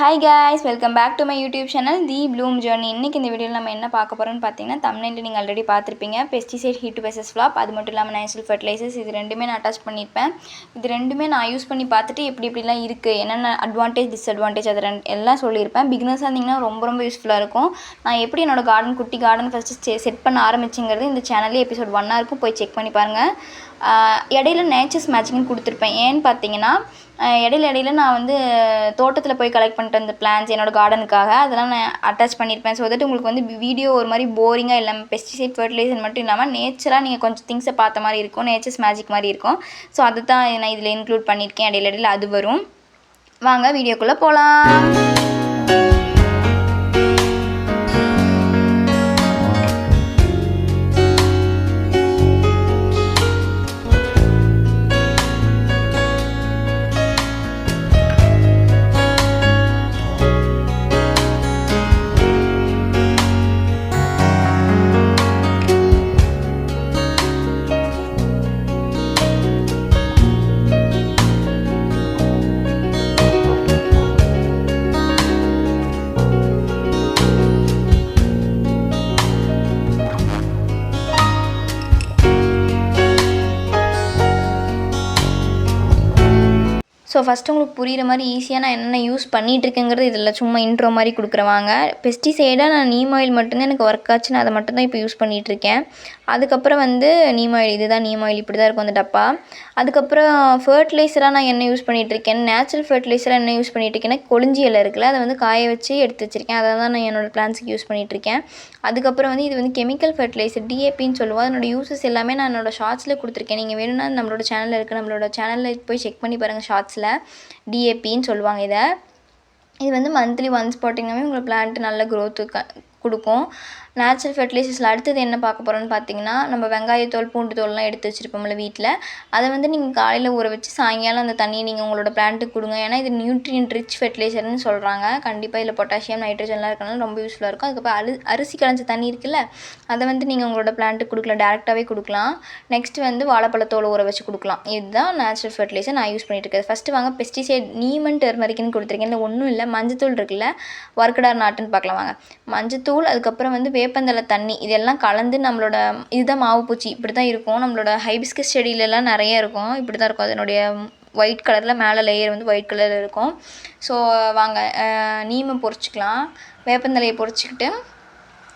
Hi guys, welcome back to my YouTube channel the bloom journey. இன்றைக்கி இந்த வீடியோவில் நம்ம என்ன பார்க்க போகிறோம்னு பார்த்தீங்கன்னா, தம்ப்நெயிலில் நீங்கள் ஆல்ரெடி பார்த்துருப்பீங்க. பெஸ்டிசைட் ஹீட் வெர்சஸ் ஃப்ளாப், அது மட்டும் இல்லாமல் நேச்சுரல் ஃபர்டிலைசர்ஸ், இது ரெண்டுமே நான் அட்டாச் பண்ணியிருப்பேன். இது ரெண்டுமே நான் யூஸ் பண்ணி பார்த்துட்டு எப்படிலாம் இருக்குது, என்னென்ன அட்வான்டேஜ் டிஸ்அட்வான்டேஜ் அது எல்லாம் சொல்லியிருப்பேன். பிகினர்ஸாக இருந்தீங்கன்னா ரொம்ப யூஸ்ஃபுல்லாக இருக்கும். நான் எப்படி என்னோடய குட்டி கார்டன் ஃபஸ்ட்டு செட் பண்ண ஆரம்பிச்சுங்கிறது இந்த சேனல்லே எபிசோட் 1 இருக்கும், போய் செக் பண்ணி பாருங்கள். இடையில நேச்சர்ஸ் மேட்சிங்னு கொடுத்துருப்பேன். ஏன்னு பார்த்தீங்கன்னா, இடையில நான் வந்து தோட்டத்தில் போய் கலெக்ட் பண்ணிட்டு வந்த பிளான்ஸ் என்னோடய கார்டனுக்காக அதெல்லாம் நான் அட்டாச் பண்ணியிருப்பேன். ஸோ தட் உங்களுக்கு வந்து வீடியோ ஒரு மாதிரி போரிங்காக இல்லாமல் பெஸ்டிசைட் ஃபர்டிலைசர் மட்டும் இல்லாமல் நேச்சராக நீங்கள் கொஞ்சம் திங்ஸை பார்த்த மாதிரி இருக்கும், நேச்சர்ஸ் மேஜிக் மாதிரி இருக்கும். ஸோ அதை தான் நான் இதில் இன்க்ளூட் பண்ணியிருக்கேன். இடையில அது வரும். வாங்க வீடியோக்குள்ளே போகலாம். ஸோ ஃபஸ்ட்டு உங்களுக்கு புரிகிற மாதிரி ஈஸியாக நான் என்னென்ன யூஸ் பண்ணிகிட்ருக்கேங்கிறது இதில் சும்மா இன்ட்ரோ மாதிரி கொடுக்குறவாங்க. பெஸ்டிசைடாக நான் நீம் ஆயில் மட்டும்தான் எனக்கு ஒர்க் ஆச்சு. நான் அதை மட்டும்தான் இப்போ யூஸ் பண்ணிகிட்ருக்கேன். அதுக்கப்புறம் வந்து நீம் ஆயில், இதுதான் நீம் ஆயில், இப்படி தான் இருக்கும் அந்த டப்பா. அதுக்கப்புறம் ஃபர்டிலைசராக நான் என்ன யூஸ் பண்ணிகிட்ருக்கேன், நேச்சுரல் ஃபர்டிலைசராக என்ன யூஸ் பண்ணிகிட்ருக்கேன்னா, கொளிஞ்சி இலை இருக்குல்ல, அதை வந்து காய வச்சு எடுத்து வச்சுருக்கேன். அதை தான் நான் என்னோடய பிளான்ஸுக்கு யூஸ் பண்ணிகிட்ருக்கேன். அதுக்கப்புறம் வந்து இது வந்து கெமிக்கல் ஃபர்டிலைசர், டிஏபின்னு சொல்லுவோம். அதனோட யூஸஸ் எல்லாமே நான் என்னோடய ஷார்ட்ஸில் கொடுத்துருக்கேன். நீங்கள் வேணும்னா நம்மளோட சேனலில் இருக்குது, நம்மளோட சேனலில் போய் செக் பண்ணி பாருங்கள். ஷார்ட்ஸில் டிஏபின்னு சொல்லுவாங்க இதை. இது வந்து மந்த்லி ஒன்ஸ் போட்டிங்கனாவே உங்கள் பிளான்ட் நல்ல க்ரோத்து கொடுக்கும். நேச்சுரல் ஃபர்டிலைசர்ஸில் அடுத்தது என்ன பார்க்க போகிறோன்னு பார்த்தீங்கன்னா, நம்ம வெங்காயத்தோல், பூண்டு தோல்லாம் எடுத்து வச்சுருப்போம்ல வீட்டில், அதை வந்து நீங்கள் காலையில் ஊற வச்சு சாயங்காலம் அந்த தண்ணியை நீங்கள் உங்களோட பிளான்ட்டுக்கு கொடுங்க. ஏன்னா இது நியூட்ரியன்ட் ரிச் ஃபர்டிலைசர்னு சொல்கிறாங்க. கண்டிப்பாக இதில் பொட்டாசியம், நைட்ரஜன்லாம் இருக்கனால ரொம்ப யூஸ்ஃபுல்லாக இருக்கும். அதுக்கப்புறம் அரிசி களைஞ்ச தண்ணி இருக்குல்ல, அதை வந்து நீங்கள் உங்களோட பிளான்ட்டுக்கு கொடுக்கலாம், டேரெக்டாகவே கொடுக்கலாம். நெக்ஸ்ட்டு வந்து வாழைப்பழத்தோல் ஊற வச்சு கொடுக்கலாம். இதுதான் நேச்சுரல் ஃபர்டிலைசர் நான் யூஸ் பண்ணிட்டு இருக்கேன். ஃபஸ்ட்டு வாங்க பெஸ்டிசைட் நீம் அண்ட் டர்மரிக்னு கொடுத்துருக்கேன். இல்லை ஒன்றும் இல்லை, மஞ்சத்தூள் இருக்குல்ல, வர்க்கடார் நாட்டுன்னு பார்க்கலாம் வாங்க. மஞ்சத்தூள், அதுக்கப்புறம் வந்து வேப்பந்தலை தண்ணி, இதெல்லாம் கலந்து நம்மளோட இதுதான் மாவு பூச்சி, இப்படி தான் இருக்கும். நம்மளோட ஹைபிஸ்கஸ் செடியிலலாம் நிறைய இருக்கும், இப்படி தான் இருக்கும். அதனுடைய ஒயிட் கலரில் மேலே லேயர் வந்து ஒயிட் கலரில் இருக்கும். ஸோ வாங்க நீமை பொரிச்சிக்கலாம். வேப்பந்தலையை பொரிச்சிக்கிட்டு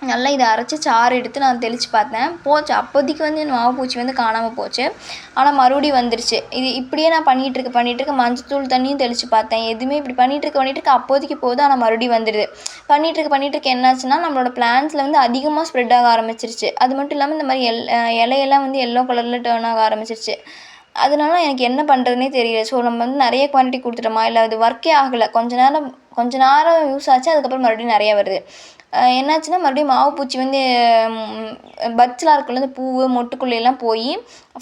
நல்லா இதை அரைச்சி சாறு எடுத்து நான் தெளித்து பார்த்தேன். போச்சு, அப்போதைக்கு வந்து என் மாவு பூச்சி வந்து காணாமல் போச்சு. ஆனால் மறுபடியும் வந்துருச்சு. இது இப்படியே நான் பண்ணிகிட்ருக்க மஞ்சத்தூள் தண்ணியும் தெளித்து பார்த்தேன். எதுவுமே இப்படி பண்ணிகிட்ருக்க அப்போதைக்கு போகுது, ஆனால் மறுபடியும் வந்துடுது. பண்ணிகிட்ருக்க என்னாச்சுன்னா, நம்மளோட பிளான்ஸில் வந்து அதிகமாக ஸ்ப்ரெட் ஆக ஆரம்பிச்சிருச்சு. அது மட்டும் இல்லாமல் இந்த மாதிரி இலையெல்லாம் வந்து எல்லோ கலரில் டேர்ன் ஆக ஆரம்பிச்சிருச்சு. அதனால எனக்கு என்ன பண்ணுறதுனே தெரியல. ஸோ நம்ம வந்து நிறைய குவான்டிட்டி கொடுத்துட்டோமா, இல்லை அது ஒர்க்கே ஆகலை. கொஞ்ச நேரம் யூஸ் ஆச்சு, அதுக்கப்புறம் மறுபடியும் நிறையா வருது. என்னாச்சுன்னா, மறுபடியும் மாவு பூச்சி வந்து பட்ஸ்லாம் இருக்குல்ல, அந்த பூ மொட்டுக்குள்ளேயெல்லாம் போய்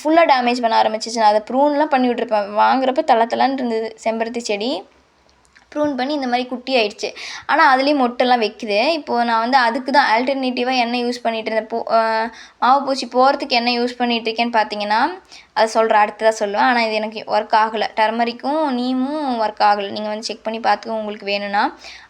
ஃபுல்லாக டேமேஜ் பண்ண ஆரம்பிச்சிச்சு. நான் அதை ப்ரூன்லாம் பண்ணி விட்ருப்பேன். வாங்குறப்ப தளன்னு இருந்தது செம்பருத்தி செடி. ப்ரூன் பண்ணி இந்த மாதிரி குட்டி ஆயிடுச்சு. ஆனால் அதுலேயும் மொட்டெல்லாம் வைக்குது. இப்போது நான் வந்து அதுக்கு தான் ஆல்டர்னேட்டிவாக என்ன யூஸ் பண்ணிகிட்டு இருந்தேன், மாவு பூச்சி போகிறதுக்கு என்ன யூஸ் பண்ணிகிட்ருக்கேன்னு பார்த்தீங்கன்னா, அது சொல்கிறேன், அடுத்ததாக சொல்லுவேன். ஆனால் இது எனக்கு ஒர்க் ஆகலை. டர்மரிக்கும் நீமும் ஒர்க் ஆகலை. நீங்கள் வந்து செக் பண்ணி பார்த்துக்க உங்களுக்கு வேணும்னா.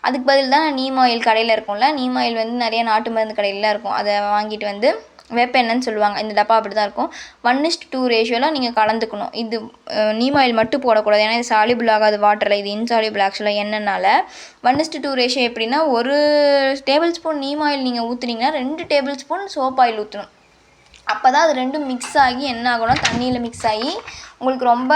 அதுக்கு பதில் தான் நீம் ஆயில் கடையில் இருக்கும்ல, நீம் ஆயில் வந்து நிறைய நாட்டு மருந்து கடையிலலாம் இருக்கும். அதை வாங்கிட்டு வந்து வேப்ப எண்ணெய்ன்னு சொல்லுவாங்க, இந்த டப்பா அப்படி தான் இருக்கும். 1:2 ரேஷியோவில் நீங்கள் கலந்துக்கணும். இது நீம் ஆயில் மட்டும் போடக்கூடாது, ஏன்னா இது சாலிபிள் ஆகாது வாட்டரில், இது இன்சாலிபிள் ஆக்சுவலாக எண்ணெய்னால. 1:2 ரேஷியோ எப்படின்னா, 1 டேபிள் ஸ்பூன் நீம் ஆயில் நீங்கள் ஊற்றுனீங்கன்னா 2 டேபிள் ஸ்பூன் சோப் ஆயில் ஊற்றணும். அப்போ தான் அது ரெண்டும் மிக்ஸ் ஆகி என்ன ஆகும்னா, தண்ணியில் மிக்ஸ் ஆகி உங்களுக்கு ரொம்ப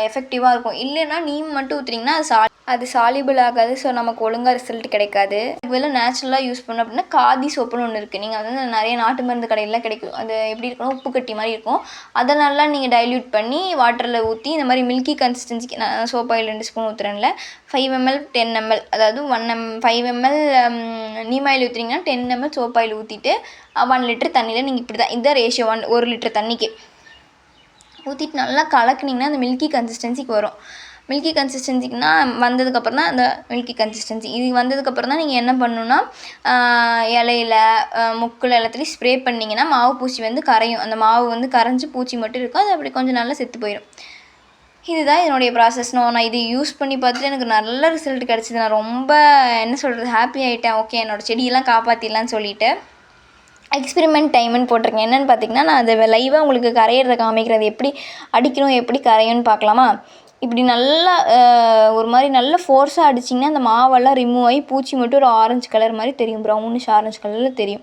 எஃபெக்டிவாக இருக்கும். இல்லைன்னா நீம் மட்டும் ஊற்றுனீங்கன்னா அது சாலிபிள் ஆகாது. ஸோ நமக்கு ஒழுங்காக ரிசல்ட் கிடைக்காது. இதுவெல்லாம் நேச்சுரலாக யூஸ் பண்ணோம் அப்படின்னா காதி சோப்புன்னு ஒன்று இருக்குது. நீங்கள் வந்து நிறைய நாட்டு மருந்து கடையிலாம் கிடைக்கும். அது எப்படி இருக்குன்னா, உப்பு கட்டி மாதிரி இருக்கும். அதை நல்லா நீங்கள் டைல்யூட் பண்ணி வாட்டரில் ஊற்றி இந்த மாதிரி மில்கி கன்சிஸ்டன்சிக்கு, நான் சோப் ஆயில் 2 ஸ்பூன் ஊற்றுறேன்ல, 5 ml 10 ml, அதாவது 5 ml நீம் ஆயில் ஊற்றுனீங்கன்னா 10 ml சோப் ஆயில் ஊற்றிட்டு 1 லிட்டர் தண்ணியில் நீங்கள் இப்படி தான், இதுதான் ரேஷியோ. 1 லிட்டர் தண்ணிக்கு ஊற்றிட்டு நல்லா கலக்குனிங்கன்னா அந்த மில்கி கன்சிஸ்டன்சிக்கு வரும். மில்கி கன்சிஸ்டன்சிக்குனா வந்ததுக்கப்புறம் தான் அந்த மில்கி கன்சிஸ்டன்சி இது வந்ததுக்கப்புறம் தான் நீங்கள் என்ன பண்ணணுன்னா, இலையில முக்கில் எல்லாத்துலேயும் ஸ்ப்ரே பண்ணிங்கன்னா மாவு பூச்சி வந்து கரையும். அந்த மாவு வந்து கரைஞ்சி பூச்சி மட்டும் இருக்கும். அது அப்படி கொஞ்சம் நல்லா செத்து போயிடும். இதுதான் என்னுடைய ப்ராசஸ். நான் இது யூஸ் பண்ணி பார்த்துட்டு எனக்கு நல்ல ரிசல்ட் கிடச்சிது. நான் ரொம்ப என்ன சொல்கிறது, ஹாப்பி ஆகிட்டேன். ஓகே, என்னோடய செடியெல்லாம் காப்பாற்றிடலான்னு சொல்லிட்டு எக்ஸ்பெரிமெண்ட் டைம்னு போட்டிருக்கேன். என்னென்னு பார்த்தீங்கன்னா, நான் அதை லைவாக உங்களுக்கு கரையிறத காமிக்கிறது, எப்படி அடிக்கணும் எப்படி கரையும்னு பார்க்கலாமா? இப்படி நல்லா ஒரு மாதிரி நல்ல ஃபோர்ஸாக அடிச்சிங்கன்னா அந்த மாவெல்லாம் ரிமூவ் ஆகி பூச்சி மட்டும் ஒரு ஆரஞ்சு கலர் மாதிரி தெரியும், ப்ரௌனிஷ் ஆரஞ்சு கலரில் தெரியும்.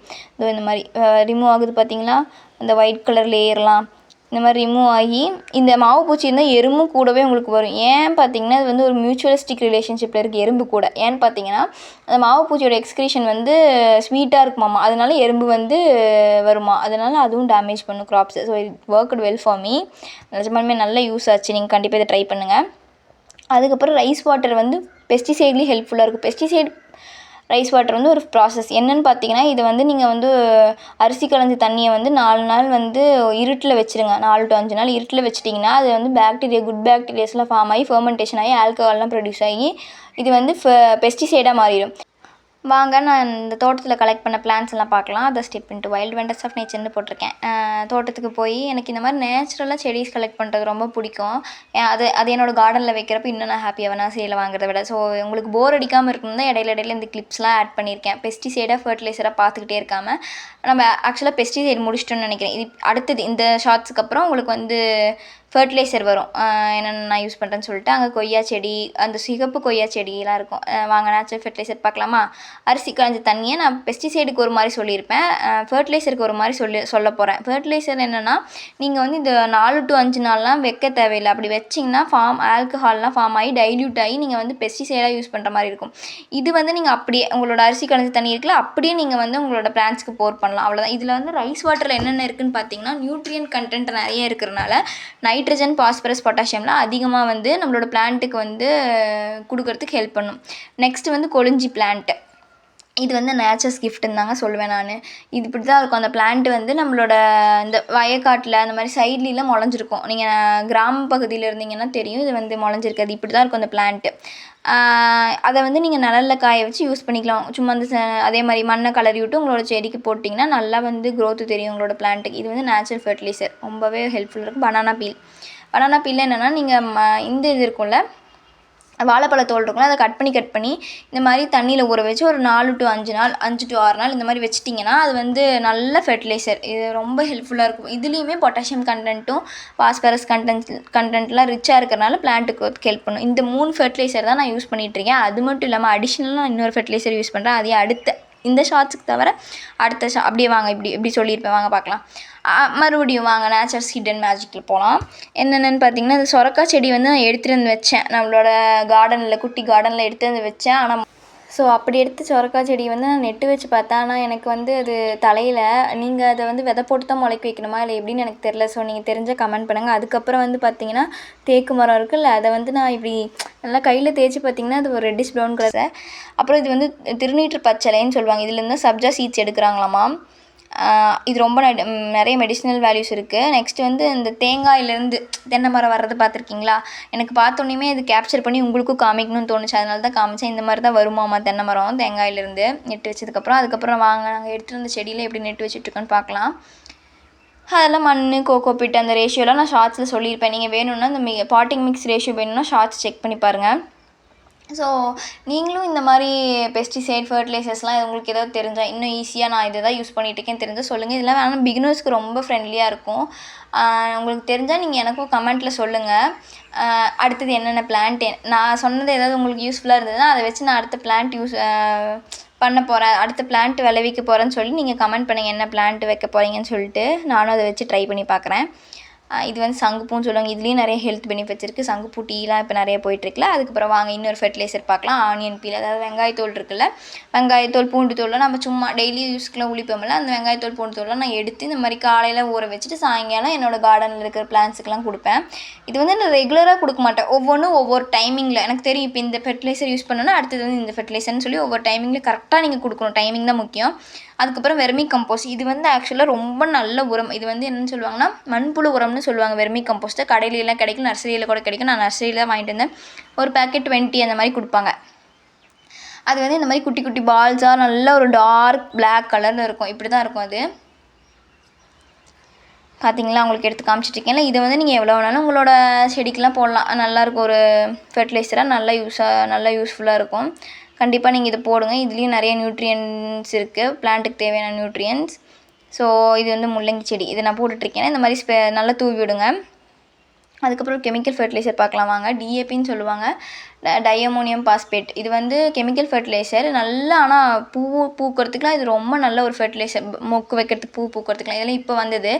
இந்த மாதிரி ரிமூவ் ஆகுது பார்த்தீங்களா, அந்த ஒயிட் கலர் லேயர்லாம் இந்த மாதிரி ரிமூவ் ஆகி இந்த மாவு பூச்சி இருந்தால் எறும்பும் கூடவே உங்களுக்கு வரும். ஏன்னு பார்த்தீங்கன்னா, இது வந்து ஒரு மியூச்சுவலிஸ்டிக் ரிலேஷன்ஷிப்பில் இருக்குது எறும்பு கூட. ஏன்னு பார்த்தீங்கன்னா, அந்த மாவு பூச்சியோட எக்ஸ்க்ரீஷன் வந்து ஸ்வீட்டாக இருக்குமாம்மா, அதனால எறும்பு வந்து வருமா, அதனால அதுவும் டேமேஜ் பண்ணும் க்ராப்ஸை. So it worked well for me. நிஜமாலுமே நல்ல யூஸ் ஆச்சு. நீங்கள் கண்டிப்பாக இதை ட்ரை பண்ணுங்கள். அதுக்கப்புறம் ரைஸ் வாட்டர் வந்து பெஸ்டிசைட்லேயும் ஹெல்ப்ஃபுல்லாக இருக்கும். பெஸ்டிசைட் ரைஸ் வாட்டர் வந்து ஒரு ப்ராசஸ். என்னென்னு பார்த்தீங்கன்னா, இது வந்து நீங்கள் வந்து அரிசி களைஞ்ச தண்ணியை வந்து 4 நாள் வந்து இருட்டில் வச்சுருங்க. 4 to 5 நாள் இருட்டில் வச்சிட்டிங்கன்னா அது வந்து குட் பேக்டீரியாஸ்லாம் ஃபார்ம் ஆகி ஃபெர்மெண்டேஷன் ஆகி ஆல்கஹால்லாம் ப்ரொடியூஸ் ஆகி இது வந்து பெஸ்டிசைடாக மாறிடும். வாங்க, நான் இந்த தோட்டத்தில் கலெக்ட் பண்ண பிளான்ஸ் எல்லாம் பார்க்கலாம். அதை step into wild wonders of நேச்சர்னு போட்டிருக்கேன். தோட்டத்துக்கு போய் எனக்கு இந்த மாதிரி நேச்சுரலாக செடிஸ் கலெக்ட் பண்ணுறது ரொம்ப பிடிக்கும். அது என்னோடய கார்டனில் வைக்கிறப்ப இன்னும் நான் ஹாப்பியாக நான் சேலை வாங்குறத விட. ஸோ உங்களுக்கு போர் அடிக்காமல் இருக்கணும் தான் இடையில இந்த கிளிப்ஸ்லாம் ஆட் பண்ணியிருக்கேன். பெஸ்டிசைடாக ஃபர்டிலைசராக பார்த்துக்கிட்டே இருக்காமல் நம்ம ஆக்சுவலாக பெஸ்டிசைட் முடிச்சிட்டோன்னு நினைக்கிறேன். இது அடுத்தது இந்த ஷார்ட்ஸுக்கு அப்புறம் உங்களுக்கு வந்து ஃபர்டிலைசர் வரும். என்னென்ன நான் யூஸ் பண்ணுறேன்னு சொல்லிட்டு அங்கே கொய்யா செடி, அந்த சிகப்பு கொய்யா செடியெலாம் இருக்கும். வாங்க நேச்சுரல் ஃபர்டிலைசர் பார்க்கலாமா? அரிசி காய்ஞ்ச தண்ணியை நான் பெஸ்டிசைடுக்கு ஒரு மாதிரி சொல்லியிருப்பேன், ஃபர்டிலைசருக்கு ஒரு மாதிரி சொல்ல போகிறேன். ஃபர்டிலைசர் என்னென்னா, நீங்கள் வந்து இந்த 4 to 5 நாள்லாம் வைக்க தேவையில்லை. அப்படி வச்சிங்கன்னா ஆல்கஹால்லாம் ஃபார்ம் ஆகி டைல்யூட் ஆகி நீங்கள் வந்து பெஸ்டிசைடாக யூஸ் பண்ணுற மாதிரி இருக்கும். இது வந்து நீங்கள் அப்படியே உங்களோட அரிசி களைஞ்ச தண்ணி இருக்குல்ல, அப்படியே நீங்கள் வந்து உங்களோட பிளான்ட்ஸ்க்கு போர் பண்ணலாம். அவ்வளோதான். இதில் வந்து ரைஸ் வாட்டரில் என்னென்ன இருக்குதுன்னு பார்த்தீங்கன்னா, நியூட்ரியன்ட் கண்டென்ட் நிறைய இருக்கிறனால நைட்ரஜன், பாஸ்பரஸ், பொட்டாசியம்லாம் அதிகமாக வந்து நம்மளோட பிளான்ட்டுக்கு வந்து கொடுக்கறதுக்கு ஹெல்ப் பண்ணும். நெக்ஸ்ட்டு வந்து கொளிஞ்சி பிளான்ட்டு. இது வந்து நேச்சர்ஸ் கிஃப்ட்டுன்னு தாங்க சொல்லுவேன் நான். இது இப்படி தான் இருக்கும். அந்த பிளான்ட் வந்து நம்மளோட இந்த வயக்காட்டில் அந்த மாதிரி சைட்லலாம் முளைஞ்சிருக்கும். நீங்கள் கிராம பகுதியில் இருந்தீங்கன்னா தெரியும், இது வந்து முளைஞ்சிருக்கு. அது இப்படி தான் இருக்கும் அந்த பிளான்ட்டு. அதை வந்து நீங்கள் நிழல்ல காய வச்சு யூஸ் பண்ணிக்கலாம். சும்மா அந்த அதே மாதிரி மண்ணை கலரி விட்டு உங்களோட செடிக்கு போட்டிங்கன்னா நல்லா வந்து க்ரோத்து தெரியும் உங்களோட பிளான்ட்டுக்கு. இது வந்து நேச்சுரல் ஃபர்டிலைசர், ரொம்பவே ஹெல்ப்ஃபுல்லாக இருக்கும். பனானா பீல் என்னென்னா, நீங்கள் இந்த இது இருக்கும்ல, வாழைப்பழத்தோல் இருக்கும்ல, அதை கட் பண்ணி இந்த மாதிரி தண்ணியில் ஊற வச்சு ஒரு 4 to 5 நாள் 5 to 6 நாள் இந்த மாதிரி வச்சிட்டிங்கன்னா அது வந்து நல்ல ஃபெர்டிலைசர். இது ரொம்ப ஹெல்ப்ஃபுல்லாக இருக்கும். இதுலேயுமே பொட்டாசியம் கண்டென்ட்டும் பாஸ்பரஸ் கண்டென்ட்லாம் ரிச்சாக இருக்கிறனால பிளான்ட்டுக்கு ஹெல்ப் பண்ணும். இந்த 3 ஃபெர்டிலைசர் தான் நான் யூஸ் பண்ணிகிட்ருக்கேன். அது மட்டும் இல்லாமல் அடிஷ்னலாக நான் இன்னொரு ஃபெர்டிலைசர் யூஸ் பண்ணுறேன். அதே அடுத்த இந்த ஷார்ட்ஸுக்கு தவிர அடுத்த அப்படியே வாங்க, இப்படி சொல்லியிருப்பேன், வாங்க பார்க்கலாம். மறுபடியும் வாங்க நேச்சர்ஸ் ஹிடன் மேஜிக்கில் போகலாம். என்னென்னு பார்த்தீங்கன்னா, இந்த சொரக்காய் செடி வந்து நான் எடுத்துகிட்டு வந்து வச்சேன் நம்மளோட கார்டனில், குட்டி கார்டனில் எடுத்து வந்து வச்சேன். ஆனால் ஸோ அப்படி எடுத்து சொரக்காய் செடி வந்து நான் நெட்டு வச்சு பார்த்தேன். ஆனால் எனக்கு வந்து அது தலையில், நீங்கள் அதை வந்து விதை போட்டு தான் முளைக்க வைக்கணுமா இல்லை எப்படின்னு எனக்கு தெரில. ஸோ நீங்கள் தெரிஞ்சால் கமெண்ட் பண்ணுங்கள். அதுக்கப்புறம் வந்து பார்த்தீங்கன்னா, தேக்கு மரம் இருக்குல்ல, அதை வந்து நான் இப்படி நல்லா கையில் தேய்ச்சி பார்த்தீங்கன்னா அது ஒரு ரெட்டிஷ் ப்ரௌன் கலர். அப்புறம் இது வந்து திருநீற்று பச்சளைன்னு சொல்லுவாங்க. இதுலேருந்து தான் சப்ஜா சீட்ஸ் எடுக்கிறாங்களாமா. இது ரொம்ப நிறைய மெடிசினல் வேல்யூஸ் இருக்குது. நெக்ஸ்ட்டு வந்து இந்த தேங்காயிலேருந்து தென்னை மரம் வர்றது பார்த்துருக்கீங்களா? எனக்கு பார்த்தோன்னே இது கேப்சர் பண்ணி உங்களுக்கும் காமிக்கணும்னு தோணுச்சு, அதனால தான் காமிச்சேன். இந்த மாதிரி தான் வருமாமா தென்னை மரம் தேங்காயிலேருந்து நெட்டு வச்சதுக்கப்புறம். அதுக்கப்புறம் வாங்க நாங்கள் எடுத்துகிட்டு வந்த செடியில் எப்படி நெட்டு வச்சுட்ருக்கோன்னு பார்க்கலாம். அதெல்லாம் மண், கோகோ பிட் அந்த ரேஷியோலாம் நான் ஷார்ட்ஸில் சொல்லியிருப்பேன். நீங்கள் வேணும்னா இந்த பாட்டிங் மிக்ஸ் ரேஷியோ வேணும்னா ஷார்ட்ஸ் செக் பண்ணி பாருங்கள். ஸோ நீங்களும் இந்த மாதிரி பெஸ்டிசைட் ஃபர்டிலைசர்ஸ்லாம் உங்களுக்கு ஏதாவது தெரிஞ்சால், இன்னும் ஈஸியாக நான் இதை தான் யூஸ் பண்ணிகிட்ருக்கேன் தெரிஞ்சால் சொல்லுங்கள். இதெல்லாம் வேணால் பிகினர்ஸ்க்கு ரொம்ப ஃப்ரெண்ட்லியாக இருக்கும். உங்களுக்கு தெரிஞ்சால் நீங்கள் எனக்கும் கமெண்ட்டில் சொல்லுங்கள். அடுத்தது என்னென்ன பிளான்ட் நான் சொன்னது ஏதாவது உங்களுக்கு யூஸ்ஃபுல்லாக இருந்ததுன்னா அதை வச்சு நான் அடுத்த பிளான்ட் பண்ண போகிறேன், அடுத்த பிளான்ட் விளைவிக்க போகிறேன்னு சொல்லி நீங்கள் கமெண்ட் பண்ணுங்கள் என்ன பிளான்ட் வைக்க போகிறீங்கன்னு சொல்லிட்டு. நானும் அதை வச்சு ட்ரை பண்ணி பார்க்குறேன். இது வந்து சங்குப்பூன்னு சொல்லுவாங்க. இதுலேயும் நிறைய ஹெல்த் பெனிஃபிட்ஸ் இருக்குது. சங்குப்பூ டீலாம் இப்போ நிறைய போயிட்டுருக்குல. அதுக்கப்புறம் வாங்க இன்னொரு ஃபெர்டிலைசர் பார்க்கலாம். ஆனியன் பீல், அதாவது வெங்காயத்தோல் இருக்குல்ல, வெங்காயத்தோல், பூண்டு தோல்லாம் நம்ம சும்மா டெய்லி யூஸ்க்குலாம் உளிப்போம்ல, அந்த வெங்காயத்தோல், பூண்டு தோல்லாம் நான் எடுத்து இந்த மாதிரி காலையில் ஊற வச்சுட்டு சாயங்காலம் என்னோடய கார்டனில் இருக்கிற பிளான்ஸுக்கெலாம் கொடுப்பேன். இது வந்து நான் ரெகுலராக கொடுக்க மாட்டேன். ஒவ்வொன்றும் ஒவ்வொரு டைமிங்கில் எனக்கு தெரியும். இப்போ இந்த ஃபெர்டிலைசர் யூஸ் பண்ணோன்னா அடுத்தது வந்து இந்த ஃபெர்டிலைசர்னு சொல்லி ஒவ்வொரு டைமிங்கில் கரெக்டாக நீங்கள் கொடுக்கணும். டைமிங் தான் முக்கியம். அதுக்கப்புறம் வெர்மி கம்போஸ்ட். இது வந்து ஆக்சுவலாக ரொம்ப நல்ல உரம். இது வந்து என்னென்னு சொல்லுவாங்கன்னா மண்புழு உரம்னு சொல்லுவாங்க. வெர்மி கம்போஸ்ட்டு கடையிலலாம் கிடைக்கும், நர்சரியில் கூட கிடைக்கும். நான் நர்சரியில் வாங்கிட்டு வந்தேன். ஒரு பேக்கெட் 20 அந்த மாதிரி கொடுப்பாங்க. அது வந்து இந்த மாதிரி குட்டி குட்டி பால்ஸாக நல்ல ஒரு டார்க் பிளாக் கலரில் இருக்கும். இப்படி தான் இருக்கும் அது. பார்த்தீங்களா, உங்களுக்கு எடுத்து காமிச்சிட்ருக்கேன்ல. இதை வந்து நீங்கள் எவ்வளோ வேணாலும் உங்களோட செடிக்கெலாம் போடலாம். நல்லாயிருக்கும், ஒரு ஃபெர்டிலைசராக நல்லா யூஸ்ஃபுல்லாக இருக்கும். கண்டிப்பாக நீங்கள் இதை போடுங்க. இதுலேயும் நிறைய நியூட்ரியன்ஸ் இருக்குது, பிளான்ட்டுக்கு தேவையான நியூட்ரியன்ஸ். ஸோ இது வந்து முள்ளங்கி செடி, இதை நான் போட்டுட்ருக்கேன். இந்த மாதிரி நல்லா தூவி விடுங்க. அதுக்கப்புறம் கெமிக்கல் ஃபெர்டிலைசர் பார்க்கலாம் வாங்க. டிஏபின்னு சொல்லுவாங்க, டைஅமோனியம் பாஸ்பேட். இது வந்து கெமிக்கல் ஃபெர்டிலைசர். நல்லா ஆனால் பூக்கிறதுக்குலாம் இது ரொம்ப நல்ல ஒரு ஃபெர்டிலைசர். மொக்கு வைக்கிறதுக்கு, பூக்கிறதுக்குலாம் இதெல்லாம் இப்போ வந்தது.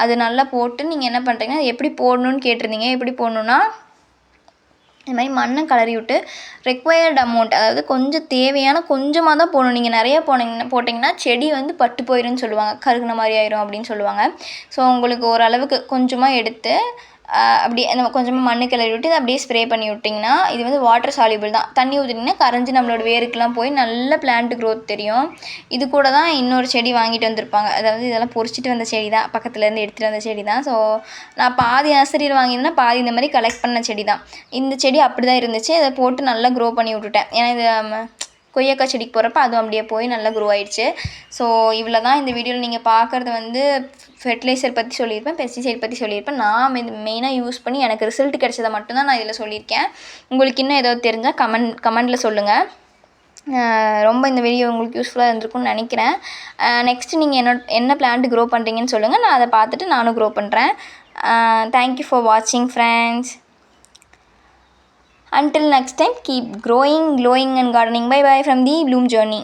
அது நல்லா போட்டு நீங்கள் என்ன பண்ணுறீங்கன்னா, எப்படி போடணுன்னு கேட்டிருந்தீங்க. எப்படி போடணுன்னா, இது மாதிரி மண்ணை கலரி விட்டு ரெக்வயர்டு அமௌண்ட், அதாவது கொஞ்சம் தேவையான கொஞ்சமாக தான் போடணும். நீங்கள் நிறையா போட்டிங்கன்னா செடி வந்து பட்டு போயிருன்னு சொல்லுவாங்க, கருகுன மாதிரி ஆயிரும் அப்படின்னு சொல்லுவாங்க. ஸோ உங்களுக்கு ஓரளவுக்கு கொஞ்சமாக எடுத்து அப்படியே நம்ம கொஞ்சமாக மண்ணு கிளறி விட்டு இதை அப்படியே ஸ்ப்ரே பண்ணி விட்டிங்கன்னா, இது வந்து வாட்டர் சால்யூபிள் தான். தண்ணி ஊற்றிட்டிங்கன்னா கரைஞ்சி நம்மளோட வேருக்குலாம் போய் நல்ல பிளான்ட் க்ரோத் தெரியும். இது கூட தான் இன்னொரு செடி வாங்கிட்டு வந்திருப்பாங்க. அதாவது இதெல்லாம் பொறிச்சிட்டு வந்த செடி தான், பக்கத்துலேருந்து எடுத்துகிட்டு வந்த செடி தான். ஸோ நான் பாதி நர்சரியில் வாங்கியிருந்தேன்னா பாதி இந்த மாதிரி கலெக்ட் பண்ண செடி தான். இந்த செடி அப்படி தான் இருந்துச்சு. அதை போட்டு நல்லா க்ரோ பண்ணி விட்டுட்டேன். ஏன்னா இது கொய்யாக்காய் செடிக்கு போகிறப்ப அதுவும் அப்படியே போய் நல்லா க்ரோ ஆகிடுச்சு. ஸோ இவ்வளோ தான் இந்த வீடியோவில் நீங்கள் பார்க்குறது வந்து ஃபெர்டிலைசர் பற்றி சொல்லியிருப்பேன், பெஸ்டிசைட் பற்றி சொல்லியிருப்பேன். நான் மெயினாக யூஸ் பண்ணி எனக்கு ரிசல்ட் கிடைச்சதை மட்டும்தான் நான் இதில் சொல்லியிருக்கேன். உங்களுக்கு இன்னும் ஏதாவது தெரிஞ்சால் கமெண்டில் சொல்லுங்கள். ரொம்ப இந்த வீடியோ உங்களுக்கு யூஸ்ஃபுல்லாக இருந்திருக்கும்னு நினைக்கிறேன். நெக்ஸ்ட்டு நீங்கள் என்ன பிளான்ட் க்ரோ பண்ணுறீங்கன்னு சொல்லுங்கள். நான் அதை பார்த்துட்டு நானும் க்ரோ பண்ணுறேன். தேங்க்யூ ஃபார் வாட்சிங் friends. Until next time, keep growing, glowing and gardening. Bye bye from the Bloom Journey.